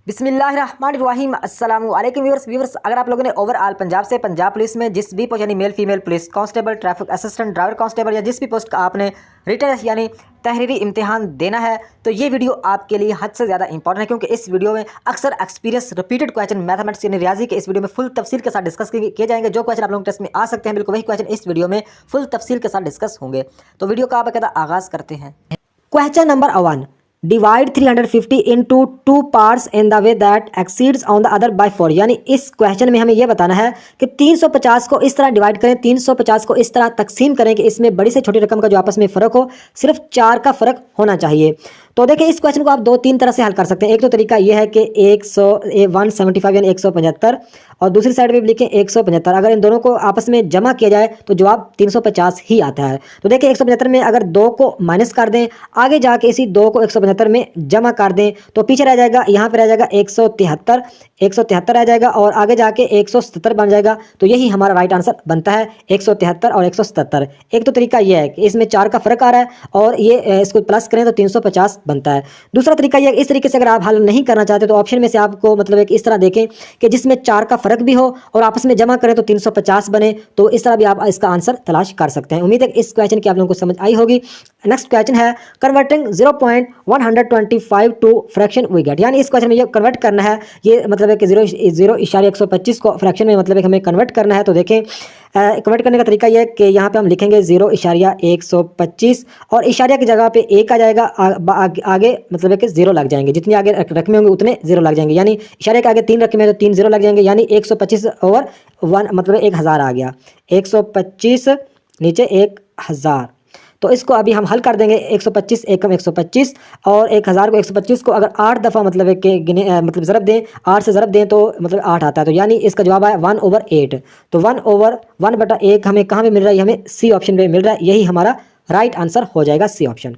बिस्मिल्लाहिर्रहमानिर्रहीम अस्सलाम वालेकुम व्यूअर्स, अगर आप लोगों ने ओवरऑल पंजाब से पंजाब पुलिस में जिस भी पोस्ट यानी male female police constable, traffic assistant, driver constable या जिस भी पोस्ट का आपने रिटन यानी तहरीरी इम्तिहान देना है तो ये वीडियो आपके लिए हद से ज़्यादा इंपॉर्टेंट है, क्योंकि इस वीडियो में अक्सर एक्सपीरियंस रिपीटेड क्वेश्चन मैथमेटिक्स यानी रियाजी के इस वीडियो में फुल तफसील के साथ डिस्कस किए जाएंगे। जो क्वेश्चन आप लोगों के टेस्ट में आ सकते हैं, बिल्कुल वही क्वेश्चन इस वीडियो में फुल तफसील के साथ डिस्कस होंगे। तो वीडियो का आप आगाज़ करते हैं। Question number 1, divide 350 into 2 parts in the way that exceeds on the other by 4। यानी इस क्वेश्चन में हमें यह बताना है कि 350 को इस तरह डिवाइड करें, 350 को इस तरह तकसीम करें कि इसमें बड़ी से छोटी रकम का जो आपस में फ़र्क हो सिर्फ 4 का फ़र्क होना चाहिए। तो देखिए इस क्वेश्चन को आप 2-3 तरह से हल कर सकते हैं। एक तो तरीका यह है कि 175 यानी 175 और दूसरी साइड में भी लिखें 175। अगर इन दोनों को आपस में जमा किया जाए तो जवाब 350 ही आता है। तो देखिए 175 में अगर 2 को माइनस कर दें, आगे जाके इसी 2 को 175 में जमा कर दें तो पीछे रह जाएगा, यहाँ पे रह जाएगा 173 रह जाएगा और आगे जाके 177 बन जाएगा। तो यही हमारा राइट आंसर बनता है 173 और 177। एक तो तरीका यह है कि इसमें 4 का फर्क आ रहा है और ये इसको प्लस करें तो 350 बनता है। दूसरा तरीका यह, इस तरीके से अगर आप हल नहीं करना चाहते तो ऑप्शन में से आपको मतलब एक इस तरह देखें कि जिसमें 4 का फर्क भी हो और आपस में जमा करें तो 350 बने। तो इस तरह भी आप इसका आंसर तलाश कर सकते हैं। उम्मीद है इस क्वेश्चन की आप लोगों को समझ आई होगी। नेक्स्ट क्वेश्चन है converting 0.125 to fraction we get. यानी इस क्वेश्चन में ये कन्वर्ट करना है, ये मतलब है कि 0.125 को फ्रैक्शन में मतलब है हमें कन्वर्ट करना है। तो देखें कन्वर्ट करने का तरीका यह है कि यहाँ पे हम लिखेंगे 0.125 और इशारिया की जगह पे 1 आ जाएगा, आगे मतलब है कि 0 लग जाएंगे। जितनी आगे रकमें होंगे उतने 0 लग जाएंगे। यानी इशारे के आगे 3 रकमें तो 3 0 लग जाएंगे। यानी 125 ओवर 1 मतलब 1000 आ गया। 125 नीचे 1000। तो इसको अभी हम हल कर देंगे। 125 एकम 125 और 1000 को 125 को अगर 8 दफ़ा मतलब है कि गिने मतलब ज़रब दें, 8 से ज़रब दें तो मतलब 8 आता है। तो यानी इसका जवाब आया 1/8। तो 1/1 हमें कहाँ पे मिल रहा है? हमें सी ऑप्शन पे मिल रहा है। यही हमारा राइट आंसर हो जाएगा, सी ऑप्शन।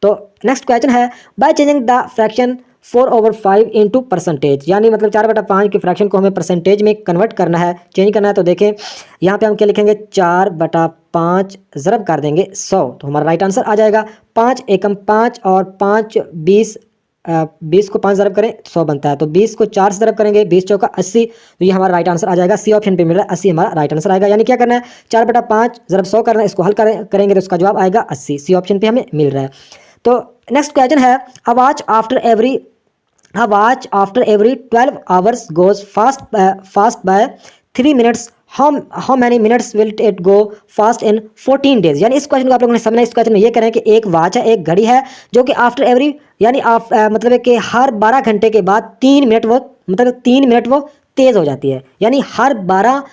तो नेक्स्ट क्वेश्चन है by changing the fraction 4/5 into percentage. यानी मतलब 4/5 के फ्रैक्शन को हमें परसेंटेज में कन्वर्ट करना है, चेंज करना है। तो देखें यहाँ पे हम क्या लिखेंगे, 4/5 ज़रब कर देंगे 100। तो हमारा राइट आंसर आ जाएगा 5 एकम 5 और 5 20 20 को 5 ज़रब करें 100 बनता है। तो 20 को 4 से ज़रब करेंगे 20 चौका 80। तो ये हमारा राइट आंसर आ जाएगा, सी ऑप्शन पे मिल रहा है 80 हमारा राइट आंसर आएगा। यानी क्या करना है, 4/5 ज़रब 100 करना है, इसको हल करेंगे तो इसका जवाब आएगा 80। सी ऑप्शन पे हमें मिल रहा है। तो नेक्स्ट क्वेश्चन है a watch after every 12 hours goes fast by 3 minutes. How many minutes will it go fast in 14 days. यानी इस क्वेश्चन को आप लोगों ने समझना है। इस क्वेश्चन में ये कह रहे हैं कि एक वॉच है, एक घड़ी है जो कि आफ्टर एवरी यानी मतलब है कि हर 12 घंटे के बाद 3 मिनट वो मतलब 3 मिनट वो तेज़ हो जाती है। यानी हर 12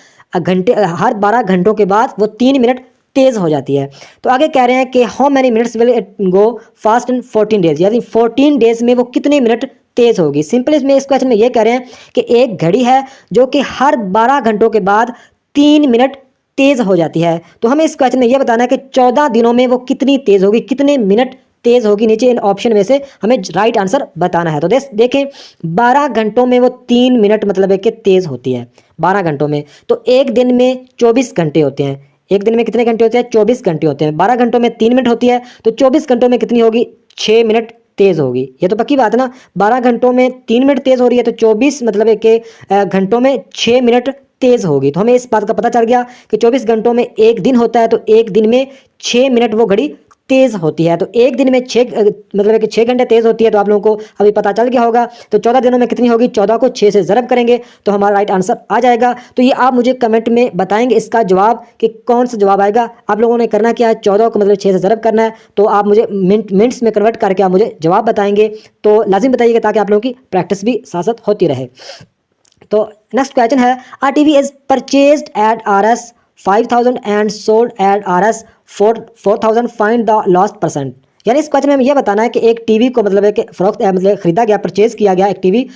घंटों के बाद वो 3 मिनट तेज़ हो जाती है। तो आगे कह रहे हैं कि how many minutes will it go fast in 14 days. यानी 14 डेज में वो कितने मिनट तेज़ होगी। सिंपल इसमें इस क्वेश्चन में ये कह रहे हैं कि एक घड़ी है जो कि हर 12 घंटों के बाद 3 मिनट तेज़ हो जाती है। तो हमें इस क्वेश्चन में यह बताना है कि 14 दिनों में वो कितनी तेज़ होगी, कितने मिनट तेज़ होगी। नीचे इन ऑप्शन में से हमें राइट आंसर बताना है। तो देखें 12 घंटों में वो 3 मिनट मतलब है कि तेज़ होती है 12 घंटों में। तो एक दिन में 24 घंटे होते हैं। एक दिन में कितने घंटे होते हैं? 24 घंटे होते हैं। 12 घंटों में 3 मिनट होती है तो 24 घंटों में कितनी होगी? 6 मिनट तेज़ होगी। ये तो पक्की बात है ना। 12 घंटों में 3 मिनट तेज़ हो रही है तो 24 मतलब है कि घंटों में 6 मिनट तेज़ होगी। तो हमें इस बात का पता चल गया कि 24 घंटों में एक दिन होता है तो एक दिन में 6 मिनट वो घड़ी तेज़ होती है। तो एक दिन में 6 मतलब है कि 6 घंटे तेज़ होती है। तो आप लोगों को अभी पता चल गया होगा। तो 14 दिनों में कितनी होगी? 14 को 6 से ज़रब करेंगे तो हमारा राइट आंसर आ जाएगा। तो ये आप मुझे कमेंट में बताएंगे इसका जवाब कि कौन सा जवाब आएगा। आप लोगों ने करना क्या है, 14 को मतलब 6 से ज़रब करना है। तो आप मुझे मिनट्स में कन्वर्ट करके आप मुझे जवाब बताएंगे। तो लाजिम बताइएगा ताकि आप लोगों की प्रैक्टिस भी साथ साथ होती रहे। तो नेक्स्ट क्वेश्चन है a TV is purchased at RS 5000 and sold at RS 4000, find the loss percent. यानी इस क्वेश्चन में हमें यह बताना है कि एक टीवी को मतलब है कि फरोख्त मतलब खरीदा गया, परचेज किया गया एक टीवी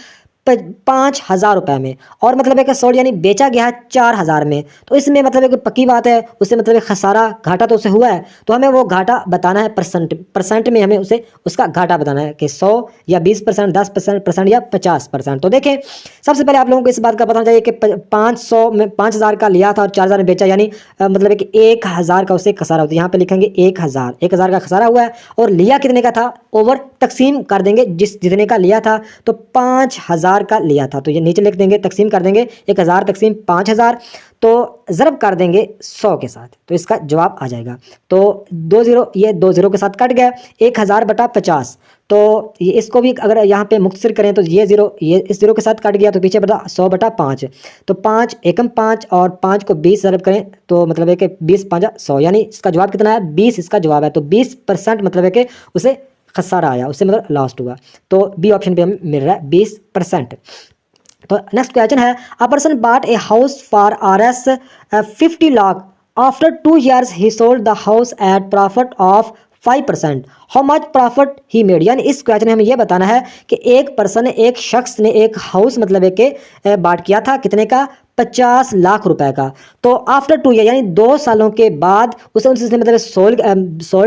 5000 रुपये में और मतलब है कि सोल्ड यानी बेचा गया 4000 में। तो इसमें मतलब है कि पक्की बात है उससे मतलब खसारा घाटा तो उसे हुआ है। तो हमें वो घाटा बताना है परसेंट में हमें उसे उसका घाटा बताना है कि 100 या 20%, 10% या 50%। तो देखें सबसे पहले आप लोगों को इस बात का पता होना चाहिए कि 500 में 5000 का लिया था और 4000 में बेचा, यानी मतलब है कि 1000 का उसे खसारा होता है। यहाँ पे लिखेंगे 1000 का खसारा हुआ है और लिया कितने का था ओवर तकसीम कर देंगे जितने का लिया था। तो 5000 1000 का लिया था। तो ये नीचे लिख देंगे, तकसीम कर देंगे 1000 तकसीम 5000, तो ज़रब कर देंगे 100 के साथ, तो इसका जवाब आ जाएगा। तो 2 ज़ीरो, ये 2 ज़ीरो के साथ कट गया, 1000 बटा 50, तो ये इसको भी अगर यहाँ पे मुख्तसर करें तो ये ज़ीरो, ये इस ज़ीरो के साथ कट गया, तो पीछे बटा 100 बटा 5, तो 5 एकम 5 और 5 को 20 ज़रब करें तो मतलब है कि 20 5 100, यानी इसका जवाब कितना है, 20 इसका जवाब है। तो 20% मतलब है कि उसे खसारा आया, उससे मतलब लॉस्ट हुआ। तो बी ऑप्शन पे हमें मिल रहा है 20%। तो नेक्स्ट क्वेश्चन है, a person bought a house for RS 50 lakh, after 2 years he sold the house at profit of 5%, how much profit he made. यानी इस क्वेश्चन में हमें यह बताना है कि एक पर्सन, एक शख्स ने एक हाउस मतलब है कि बाट किया था, कितने का, 50 लाख रुपए का। तो आफ्टर 2 ईयर यानी 2 सालों के बाद उसे उसने मतलब सोल्ड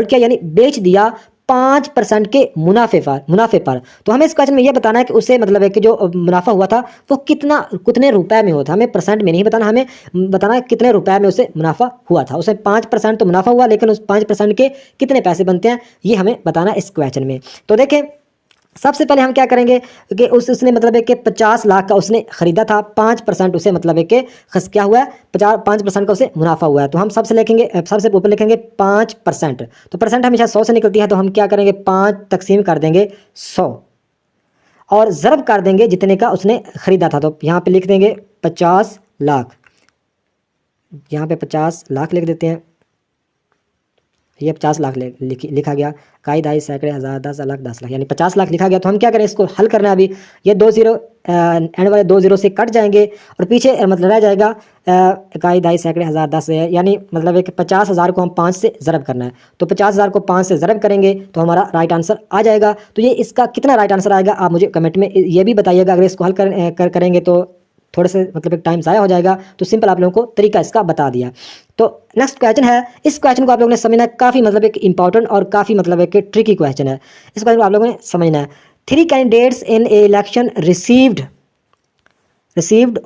किया, यानी बेच दिया 5% के मुनाफे पर। तो हमें इस क्वेश्चन में यह बताना है कि उसे मतलब है कि जो मुनाफा हुआ था वो कितने रुपए में हुआ था। हमें परसेंट में नहीं बताना, हमें बताना है कितने रुपए में उसे मुनाफा हुआ था। उसे 5% तो मुनाफा हुआ, लेकिन उस 5% के कितने पैसे बनते हैं ये हमें बताना है इस क्वेश्चन में। तो देखें, सबसे पहले हम क्या करेंगे कि उसने मतलब है कि 50 लाख का उसने खरीदा था, 5% उसे मतलब है कि क्या हुआ है, 5% का उसे मुनाफा हुआ है। तो हम सबसे लिखेंगे, सबसे ऊपर लिखेंगे 5%। तो परसेंट हमेशा 100 से निकलती है, तो हम क्या करेंगे, 5 तकसीम कर देंगे 100 और ज़रब कर देंगे जितने का उसने खरीदा था। तो यहाँ पे लिख देंगे 50 लाख, यहाँ पे 50 लाख लिख देते हैं, ये 50 लाख लिखा गया, काई दाई सैकड़े हज़ार 10 लाख 10 लाख, यानी 50 लाख लिखा गया। तो हम क्या करें, इसको हल करना है। अभी ये 2 ज़ीरो एंड वाले 2 ज़ीरो से कट जाएंगे और पीछे मतलब रह जाएगा काई दाई सैकड़े हज़ार 10, यानी मतलब है कि 50,000 को हम 5 से ज़रब करना है। तो 50,000 को 5 से ज़रब करेंगे तो हमारा राइट आंसर आ जाएगा। तो ये इसका कितना राइट आंसर आएगा आप मुझे कमेंट में ये भी बताइएगा। अगर इसको हल करेंगे तो थोड़े से मतलब एक टाइम ज़ाया हो जाएगा। तो सिंपल आप लोगों को तरीका इसका बता दिया। तो नेक्स्ट क्वेश्चन है, इस क्वेश्चन को आप लोगों ने समझना है, काफ़ी मतलब एक इंपॉर्टेंट और काफ़ी मतलब एक ट्रिकी क्वेश्चन है। इस क्वेश्चन को आप लोगों ने समझना है। 3 candidates in a election received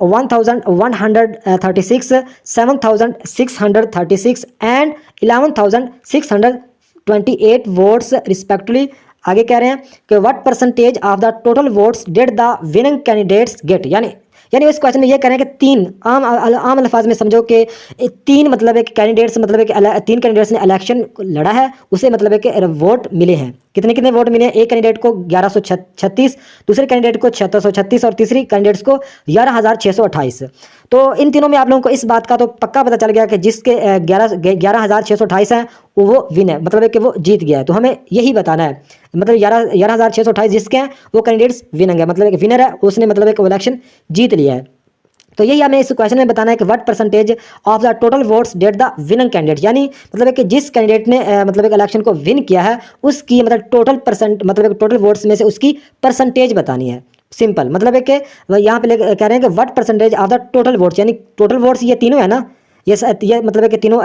1136, 7636 and 11628 votes respectively. आगे कह रहे हैं कि what percentage of the total votes did the winning candidates get. यानी इस क्वेश्चन में ये कह रहे हैं कि तीन आम अल्फाज में समझो कि तीन मतलब एक कैंडिडेट्स मतलब एक तीन कैंडिडेट्स ने इलेक्शन लड़ा है, उसे मतलब एक वोट मिले हैं। कितने कितने वोट मिले हैं, एक कैंडिडेट को 1136, दूसरे कैंडिडेट को 7636 और तीसरी कैंडिडेट्स को 11628। तो इन तीनों में आप लोगों को इस बात का तो पक्का पता चल गया कि जिसके 11628 हैं वो विन है, मतलब है कि वो जीत गया है। तो हमें यही बताना है, मतलब 11628 जिसके हैं वो कैंडिडेट्स विनर है, मतलब एक विनर है, उसने मतलब एक इलेक्शन जीत लिया है। तो यही हमें इस क्वेश्चन में बताना है कि what percentage of the total votes that the winning candidate, यानी मतलब है कि जिस कैंडिडेट ने मतलब एक इलेक्शन को विन किया है उसकी मतलब टोटल परसेंट मतलब एक टोटल वोट्स में से उसकी परसेंटेज बतानी है। सिंपल मतलब है कि यहाँ पे कह रहे हैं कि what percentage of the total votes, यानी टोटल वोट्स ये तीनों है ना, ये मतलब है कि तीनों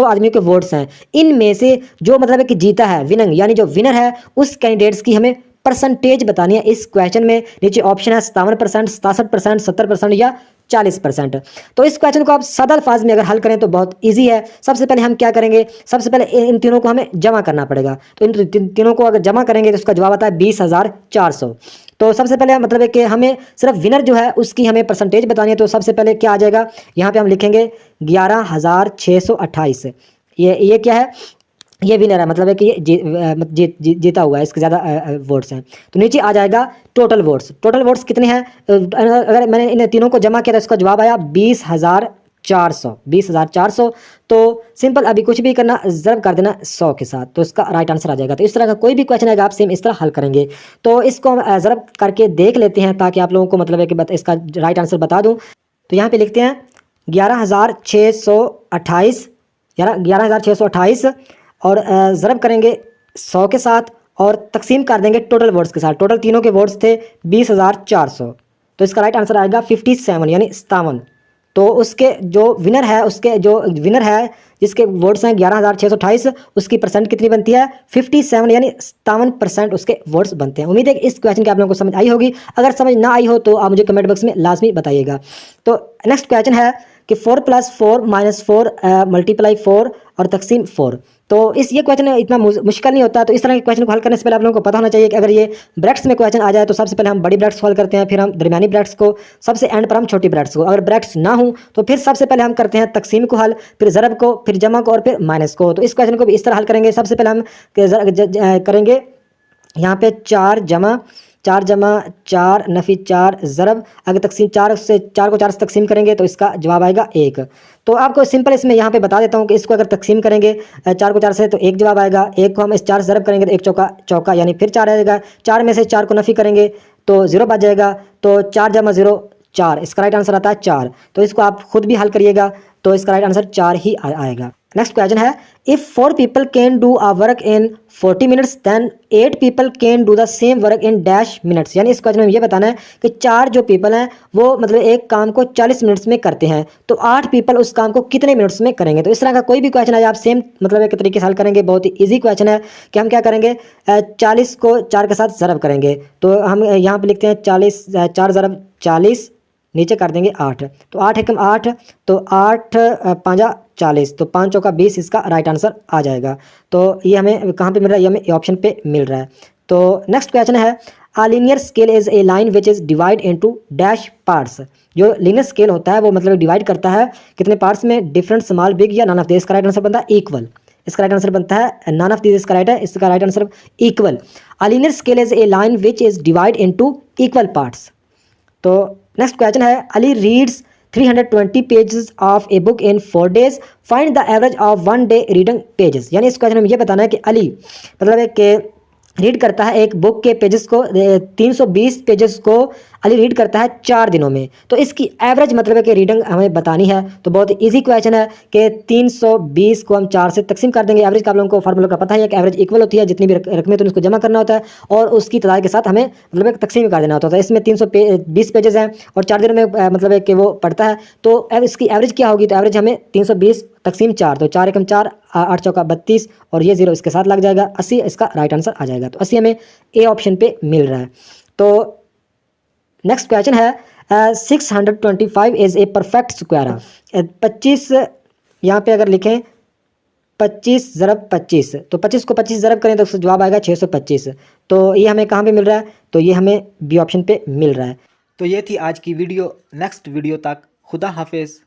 आदमियों के वोट्स हैं, इनमें से जो मतलब है कि जीता है विनिंग, यानी जो विनर है उस कैंडिडेट्स की हमें परसेंटेज बतानी है। इस क्वेश्चन में नीचे ऑप्शन है 57%, 67%, 70% या 40%। तो इस क्वेश्चन को आप सादा अल्फाज में अगर हल करें तो बहुत इजी है। सबसे पहले हम क्या करेंगे, सबसे पहले इन तीनों को हमें जमा करना पड़ेगा। तो इन तीनों को अगर जमा करेंगे तो उसका जवाब आता है 20,400। तो सबसे पहले मतलब है कि हमें सिर्फ विनर जो है उसकी हमें परसेंटेज बतानी है। तो सबसे पहले क्या आ जाएगा, यहाँ पे हम लिखेंगे 11,628। ये क्या है, ये विनर है, मतलब है कि ये जीता हुआ है, इसके ज़्यादा वोट्स हैं। तो नीचे आ जाएगा टोटल वोट्स। टोटल वोट्स कितने हैं, अगर मैंने इन तीनों को जमा किया तो इसका जवाब आया 20,400। तो सिंपल अभी कुछ भी करना, ज़रब कर देना 100 के साथ, तो इसका राइट आंसर आ जाएगा। तो इस तरह का कोई भी क्वेश्चन आएगा आप सेम इस तरह हल करेंगे। तो इसको हम ज़रब करके देख लेते हैं ताकि आप लोगों को मतलब है कि इसका राइट आंसर बता दूँ। तो यहाँ पर लिखते हैं 11,628 और ज़रब करेंगे 100 के साथ और तकसीम कर देंगे टोटल वोट्स के साथ। टोटल तीनों के वोट्स थे 20,400, तो इसका राइट आंसर आएगा 57 यानी 57। तो उसके जो विनर है जिसके वोट्स हैं 11,628, उसकी परसेंट कितनी बनती है 57, यानी 57% उसके वोट्स बनते हैं। उम्मीद है कि इस क्वेश्चन की आप लोगों को समझ आई होगी। अगर समझ ना आई हो तो आप मुझे कमेंट बॉक्स में लाजमी बताइएगा। तो नेक्स्ट क्वेश्चन है कि 4 + 4 - 4 × 4 और तकसीम 4। तो ये क्वेश्चन इतना मुश्किल नहीं होता। तो इस तरह के क्वेश्चन को हल करने से पहले आप लोगों को पता होना चाहिए कि अगर ये ब्रैकेट्स में क्वेश्चन आ जाए तो सबसे पहले हम बड़ी ब्रैकेट्स सॉल्व करते हैं, फिर हम दरमियानी ब्रैकेट्स को, सबसे एंड पर हम छोटी ब्रैकेट्स को। अगर ब्रैकेट्स ना हो तो फिर सबसे पहले हम करते हैं तकसीम को हल, फिर ज़रब को, फिर जमा को और फिर माइनस को। तो इस क्वेश्चन को भी इस तरह हल करेंगे। सबसे पहले हम करेंगे यहाँ पे 4 जमा 4 नफ़ी 4 ज़रब, अगर तकसीम 4 को 4 से तकसीम करेंगे तो इसका जवाब आएगा 1। तो आपको सिंपल इसमें यहाँ पे बता देता हूँ कि इसको अगर तकसीम करेंगे 4 को 4 से तो 1 जवाब आएगा, 1 को हम इस 4 से ज़रब करेंगे तो 1 चौका चौका यानी फिर 4 आएगा, 4 में से 4 को नफ़ी करेंगे तो 0 बच जाएगा, तो 4 जमा 0 4, इसका राइट आंसर आता है 4। तो इसको आप खुद भी हल करिएगा तो इसका राइट आंसर 4 ही आएगा। नेक्स्ट क्वेश्चन है, if 4 people can do a work in 40 minutes then 8 people can do the same work in dash minutes. यानी इस क्वेश्चन में ये बताना है कि 4 जो पीपल हैं वो मतलब एक काम को 40 मिनट्स में करते हैं, तो 8 पीपल उस काम को कितने मिनट्स में करेंगे। तो इस तरह का कोई भी क्वेश्चन है आप सेम मतलब एक तरीके से हल करेंगे। बहुत ही ईजी क्वेश्चन है कि हम क्या करेंगे, 40 को 4 के साथ ज़रब करेंगे। तो हम यहाँ पर लिखते हैं 40, 4 ज़रब 40, नीचे कर देंगे 8, तो 8 एकम 8, तो 8 5 40, तो 5 चौका 20 इसका राइट आंसर आ जाएगा। तो ये हमें कहाँ पे मिल रहा है, ये हमें ऑप्शन पे मिल रहा है। तो नेक्स्ट क्वेश्चन है, a linear scale is a line which is divide into dash parts. जो लीनियर स्केल होता है वो मतलब डिवाइड करता है कितने पार्ट्स में, डिफरेंट, स्मॉल, बिग या नॉन ऑफ दिस। इसका राइट आंसर बनता है इक्वल। इसका राइट आंसर बनता है नॉन ऑफ दिस, इसका राइट है, इसका right answer equal. A linear scale is a line which is divide into equal parts. तो नेक्स्ट क्वेश्चन है, Ali reads 320 pages of a book in 4 days, find the average of 1 day reading pages. यानी इस question में ये बताना है कि अली मतलब है कि रीड करता है एक बुक के पेजेस को, 320 पेजेस को अली रीड करता है 4 दिनों में, तो इसकी एवरेज मतलब है कि रीडिंग हमें बतानी है। तो बहुत इजी क्वेश्चन है कि 320 को हम 4 से तकसीम कर देंगे। एवरेज का आप लोगों को फार्मूला का पता है कि एवरेज इक्वल होती है, जितनी भी रकमें तो उसको जमा करना होता है और उसकी तादाद के साथ हमें मतलब एक तकसीम कर देना होता है। इसमें 320 पेजेस हैं और 4 दिनों में मतलब है कि वो पढ़ता है, तो इसकी एवरेज क्या होगी, तो एवरेज हमें 320 तकसीम 4, तो 4 एकम 4, 8 चौका 32 और ये 0 इसके साथ लग जाएगा, 80 इसका राइट आंसर आ जाएगा। तो 80 हमें ए ऑप्शन पे मिल रहा है। तो नेक्स्ट क्वेश्चन है, 625 इज ए परफेक्ट स्क्वायर। 25 यहाँ पे अगर लिखें 25 ज़रब 25, तो 25 को 25 ज़रब करें तो उसका जवाब आएगा 625। तो ये हमें कहाँ पे मिल रहा है, तो ये हमें बी ऑप्शन पे मिल रहा है। तो ये थी आज की वीडियो। नेक्स्ट वीडियो तक खुदा हाफिज़।